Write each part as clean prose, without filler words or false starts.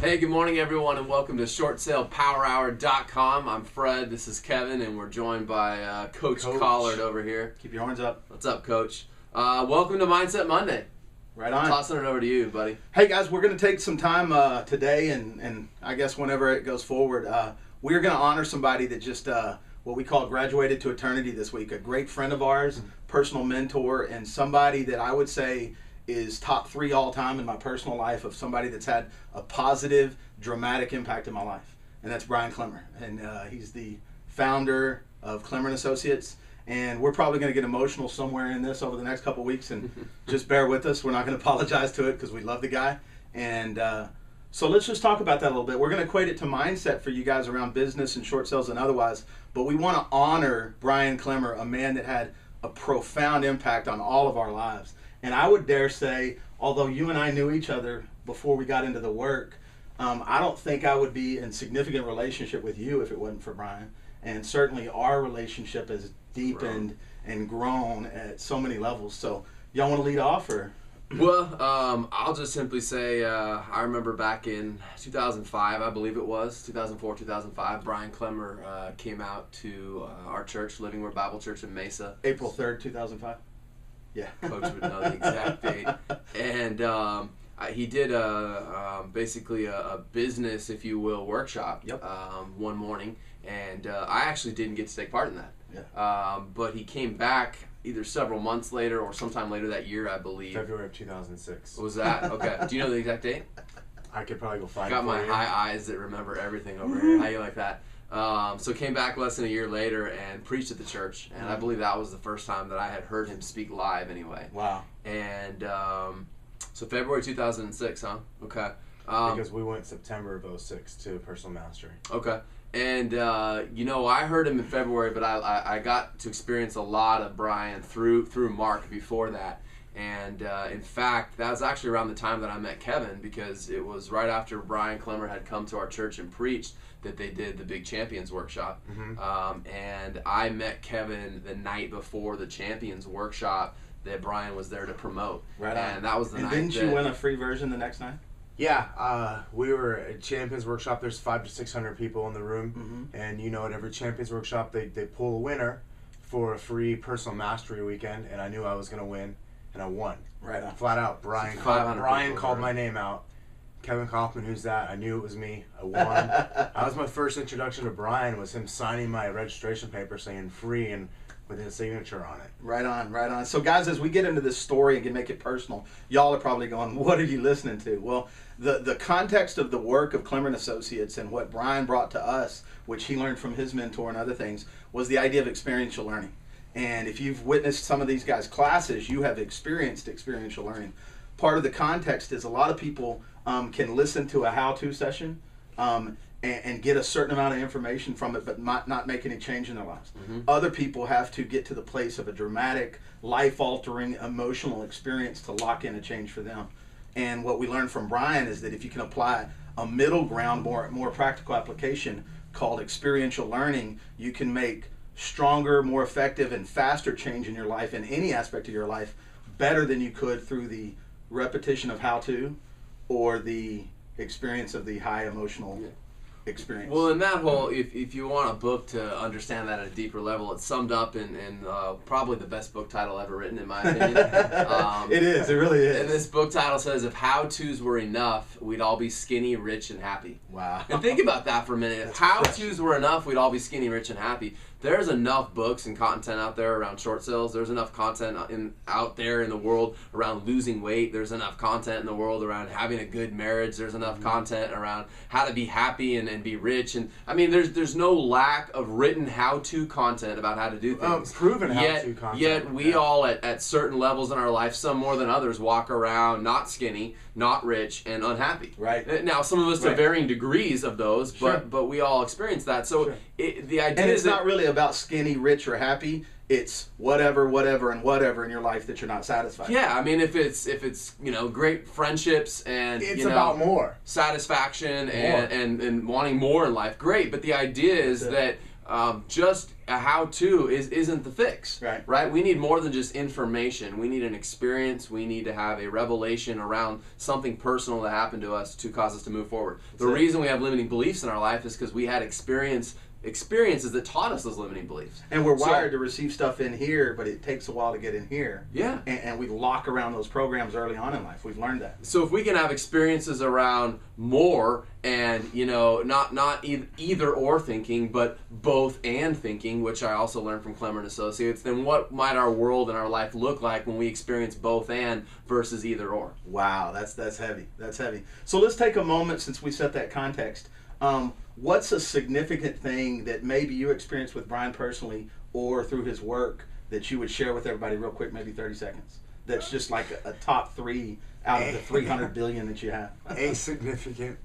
Hey, good morning, everyone, and welcome to ShortSalePowerHour.com. I'm Fred, this is Kevin, and we're joined by Coach Collard over here. Keep your horns up. What's up, Coach? Welcome to Mindset Monday. Right on. Tossing it over to you, buddy. Hey, guys, we're going to take some time today, and I guess whenever it goes forward, we're going to honor somebody that just what we call graduated to eternity this week. A great friend of ours, personal mentor, and somebody that I would say is top 3 all time in my personal life of somebody that's had a positive, dramatic impact in my life. And that's Brian Clemmer. And he's the founder of Clemmer & Associates. And we're probably going to get emotional somewhere in this over the next couple of weeks. And just bear with us. We're not going to apologize to it because we love the guy. And so let's just talk about that a little bit. We're going to equate it to mindset for you guys around business and short sales and otherwise. But we want to honor Brian Clemmer, a man that had a profound impact on all of our lives. And I would dare say, although you and I knew each other before we got into the work, I don't think I would be in significant relationship with you if it wasn't for Brian. And certainly our relationship has deepened and grown at so many levels. So y'all want to lead off or? Well, I'll just simply say I remember back in 2005, I believe it was, 2004, 2005, Brian Clemmer came out to our church, Living Word Bible Church in Mesa. April 3rd, 2005. Yeah. Coach would know the exact date. And he did basically a business, if you will, workshop one morning. And I actually didn't get to take part in that. Yeah. But he came back either several months later or sometime later that year, I believe. February of 2006. What was that? Okay. Do you know the exact date? I could probably go find it. Got my for you. high eyes that remember everything over here. How you like that? So came back less than a year later and preached at the church, and I believe that was the first time that I had heard him speak live anyway. Wow. And so February 2006, huh? Okay. Because we went September of 06 to Personal Mastery. Okay. And, I heard him in February, but I got to experience a lot of Brian through Mark before that. And in fact, that was actually around the time that I met Kevin, because it was right after Brian Clemmer had come to our church and preached that they did the Big Champions Workshop. Mm-hmm. And I met Kevin the night before the Champions Workshop that Brian was there to promote. Right on. And that was the night. And didn't you win a free version the next night? Yeah, we were at Champions Workshop. There's 500 to 600 people in the room. And at every Champions Workshop, they pull a winner for a free Personal Mastery weekend. And I knew I was going to win, and I won. Right on. Flat out. Brian called my name out. Kevin Kaufman, who's that? I knew it was me. I won. That was my first introduction to Brian, was him signing my registration paper saying free and with his signature on it. Right on, right on. So guys, as we get into this story and can make it personal, y'all are probably going, what are you listening to? Well, the context of the work of Clemmer & Associates and what Brian brought to us, which he learned from his mentor and other things, was the idea of experiential learning. And if you've witnessed some of these guys' classes, you have experienced experiential learning. Part of the context is a lot of people can listen to a how-to session and get a certain amount of information from it, but not make any change in their lives. Other people have to get to the place of a dramatic, life-altering, emotional experience to lock in a change for them. And what we learned from Brian is that if you can apply a middle ground, more practical application called experiential learning, you can make stronger, more effective, and faster change in your life, in any aspect of your life, better than you could through the repetition of how-to or the experience of the high emotional experience. Well, in that whole, if you want a book to understand that at a deeper level, it's summed up in probably the best book title ever written, in my opinion. It is. It really is. And this book title says, if how-tos were enough, we'd all be skinny, rich, and happy. Wow. And think about that for a minute. If how-tos were enough, we'd all be skinny, rich, and happy. There's enough books and content out there around short sales. There's enough content out there in the world around losing weight. There's enough content in the world around having a good marriage. There's enough content around how to be happy and be rich. And I mean, there's no lack of written how-to content about how to do things. Proven how-to content. Yet we all at certain levels in our life, some more than others, walk around not skinny, not rich, and unhappy. Right. Now, some of us to varying degrees of those, but we all experience that. So the idea and it's is not really about skinny, rich, or happy. It's whatever, and whatever in your life that you're not satisfied. Yeah, I mean, if it's great friendships and it's about more satisfaction and wanting more in life, great. But the idea is that just a how-to isn't the fix. Right. We need more than just information. We need an experience. We need to have a revelation around something personal that happened to us to cause us to move forward. The reason we have limiting beliefs in our life is because we had experiences that taught us those limiting beliefs. And we're wired to receive stuff in here, but it takes a while to get in here. Yeah. And we lock around those programs early on in life. We've learned that. So if we can have experiences around more and, not either or thinking, but both and thinking, which I also learned from Clemmer and Associates, then what might our world and our life look like when we experience both and versus either or? Wow, that's heavy. That's heavy. So let's take a moment since we set that context. What's a significant thing that maybe you experienced with Brian personally or through his work that you would share with everybody real quick, maybe 30 seconds? That's just like a top 3 out of the 300 billion that you have. A significant,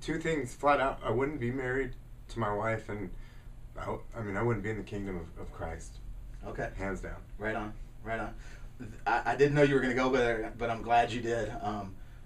two things flat out. I wouldn't be married to my wife, and I wouldn't be in the kingdom of Christ. Okay. Hands down. Right on. I didn't know you were going to go there, but I'm glad you did.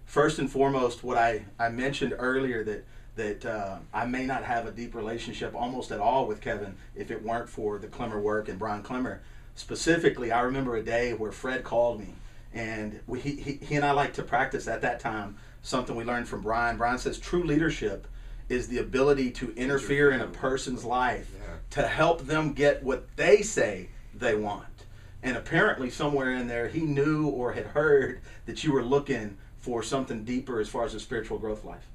First and foremost, what I mentioned earlier that I may not have a deep relationship almost at all with Kevin if it weren't for the Clemmer work and Brian Clemmer. Specifically, I remember a day where Fred called me, and he and I like to practice at that time something we learned from Brian. Brian says true leadership is the ability to interfere in a person's life to help them get what they say they want. And apparently somewhere in there he knew or had heard that you were looking for something deeper as far as a spiritual growth life.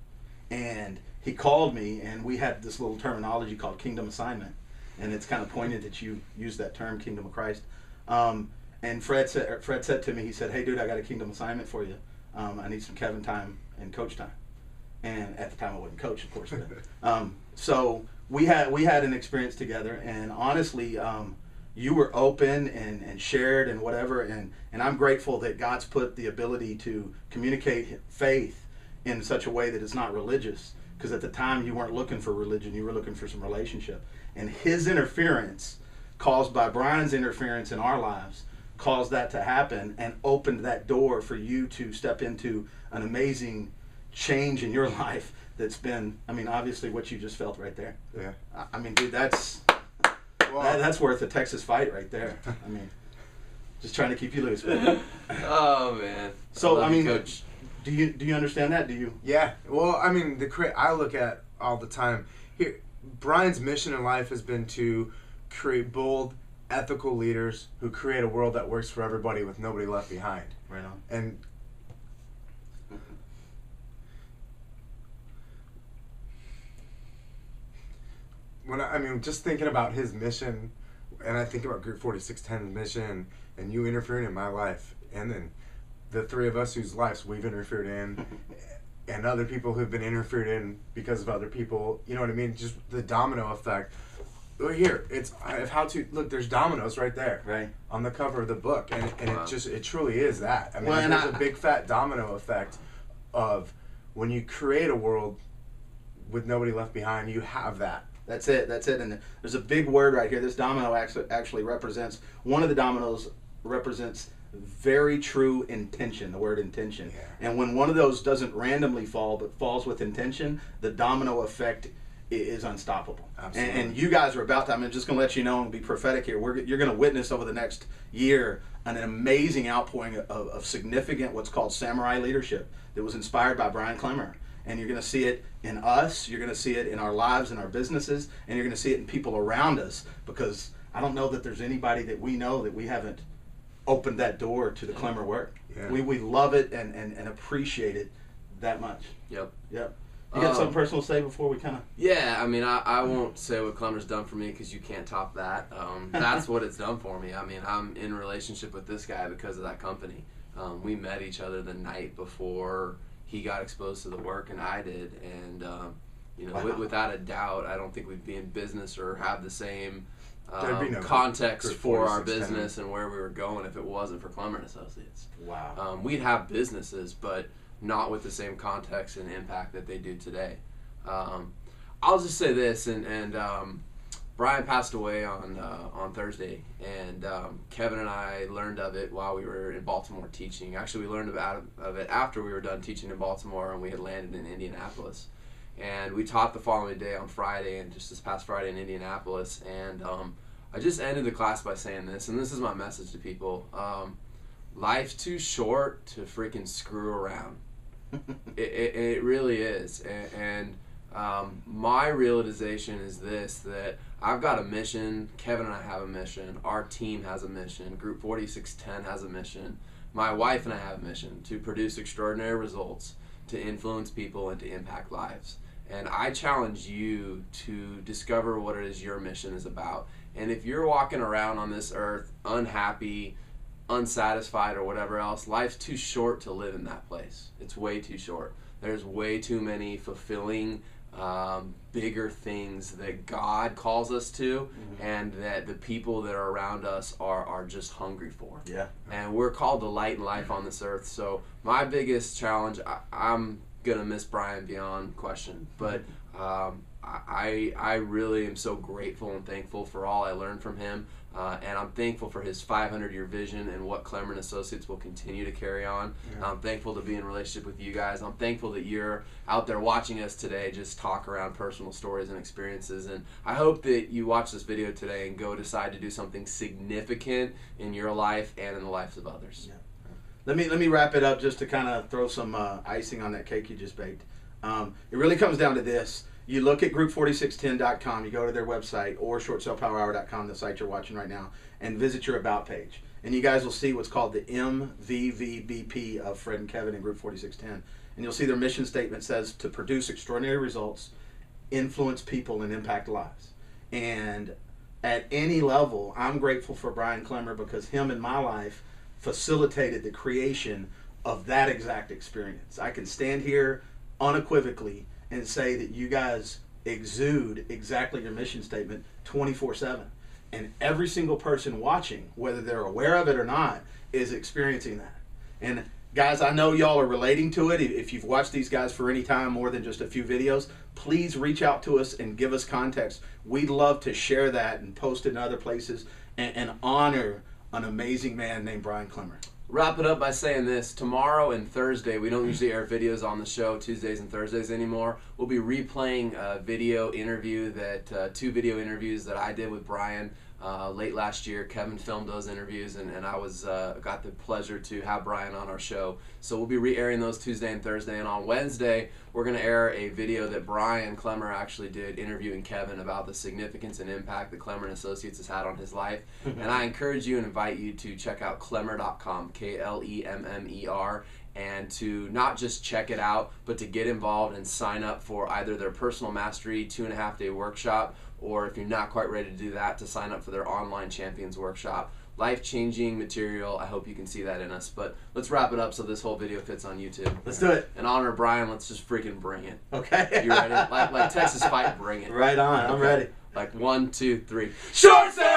And he called me, and we had this little terminology called kingdom assignment. And it's kind of pointed that you use that term, kingdom of Christ. And Fred said to me, he said, "Hey dude, I got a kingdom assignment for you. I need some Kevin time and coach time." And at the time I wasn't coach, of course. But, so we had an experience together, and honestly, you were open and shared and whatever, and I'm grateful that God's put the ability to communicate faith in such a way that it's not religious, because at the time you weren't looking for religion, you were looking for some relationship. And his interference, caused by Brian's interference in our lives, caused that to happen and opened that door for you to step into an amazing change in your life that's been, obviously what you just felt right there. Yeah. Dude, that's worth a Texas fight right there. Just trying to keep you loose. Oh man. So Coach. Do you understand that? Do you? Yeah. Well, I look at all the time here. Brian's mission in life has been to create bold, ethical leaders who create a world that works for everybody with nobody left behind. Right on. And when just thinking about his mission, and I think about Group 4610's mission, and you interfering in my life, and then the three of us whose lives we've interfered in, and other people who've been interfered in because of other people, you know what I mean? Just the domino effect. Here, look, there's dominoes right there. Right. On the cover of the book. And wow. It truly is that. There's a big fat domino effect of when you create a world with nobody left behind, you have that. That's it. And there's a big word right here. This domino actually represents, one of the dominoes represents very true intention, the word intention. Yeah. And when one of those doesn't randomly fall, but falls with intention, the domino effect is unstoppable. Absolutely. And you guys are about to, I'm just going to let you know and be prophetic here, you're going to witness over the next year an amazing outpouring of significant, what's called samurai leadership that was inspired by Brian Clemmer. And you're going to see it in us, you're going to see it in our lives and our businesses, and you're going to see it in people around us, because I don't know that there's anybody that we know that we haven't opened that door to the Clemmer work. Yeah. We love it and appreciate it that much. Yep. You got something personal to say before we kind of... Yeah, I won't say what Clemmer's done for me, because you can't top that. That's what it's done for me. I'm in a relationship with this guy because of that company. We met each other the night before he got exposed to the work, and I did. And, wow. Without a doubt, I don't think we'd be in business or have the same context for our business and where we were going if it wasn't for Clemmer and Associates. Wow. We'd have businesses, but not with the same context and impact that they do today. I'll just say this, and Brian passed away on Thursday, and Kevin and I learned of it while we were in Baltimore teaching. Actually, we learned of it after we were done teaching in Baltimore, and we had landed in Indianapolis. And we taught the following day on Friday, and just this past Friday in Indianapolis. And I just ended the class by saying this, and this is my message to people. Life's too short to freaking screw around. It really is. And my realization is this, that I've got a mission. Kevin and I have a mission. Our team has a mission. Group 4610 has a mission. My wife and I have a mission to produce extraordinary results, to influence people, and to impact lives. And I challenge you to discover what it is your mission is about. And if you're walking around on this earth unhappy, unsatisfied, or whatever else, life's too short to live in that place. It's way too short. There's way too many fulfilling, bigger things that God calls us to, and that the people that are around us are just hungry for. Yeah. And we're called to light and life on this earth. So my biggest challenge, I'm gonna miss Brian beyond question, but I really am so grateful and thankful for all I learned from him, and I'm thankful for his 500-year vision and what Clemmer & Associates will continue to carry on. I'm thankful to be in relationship with you guys. I'm thankful that you're out there watching us today just talk around personal stories and experiences, and I hope that you watch this video today and go decide to do something significant in your life and in the lives of others. Yeah. Let me wrap it up just to kind of throw some icing on that cake you just baked. It really comes down to this. You look at group4610.com, you go to their website, or shortsailpowerhour.com, the site you're watching right now, and visit your About page. And you guys will see what's called the MVVBP of Fred and Kevin in Group 4610. And you'll see their mission statement says to produce extraordinary results, influence people, and impact lives. And at any level, I'm grateful for Brian Clemmer because him in my life facilitated the creation of that exact experience. I can stand here unequivocally and say that you guys exude exactly your mission statement 24/7. And every single person watching, whether they're aware of it or not, is experiencing that. And guys, I know y'all are relating to it. If you've watched these guys for any time more than just a few videos, please reach out to us and give us context. We'd love to share that and post it in other places and honor an amazing man named Brian Clemmer. Wrap it up by saying this. Tomorrow and Thursday, we don't usually air videos on the show Tuesdays and Thursdays anymore. We'll be replaying a video interview two video interviews that I did with Brian late last year. Kevin filmed those interviews, and I got the pleasure to have Brian on our show. So we'll be re-airing those Tuesday and Thursday, and on Wednesday we're going to air a video that Brian Clemmer actually did interviewing Kevin about the significance and impact that Clemmer & Associates has had on his life. And I encourage you and invite you to check out Klemmer.com, Klemmer, and to not just check it out, but to get involved and sign up for either their Personal Mastery 2.5-day workshop, or if you're not quite ready to do that, to sign up for their Online Champions workshop. Life-changing material. I hope you can see that in us. But let's wrap it up so this whole video fits on YouTube. Let's do it. In honor of Brian, let's just freaking bring it. Okay. You ready? Like Texas Fight, bring it. Right on. I'm ready. Like 1, 2, 3. Short Sail!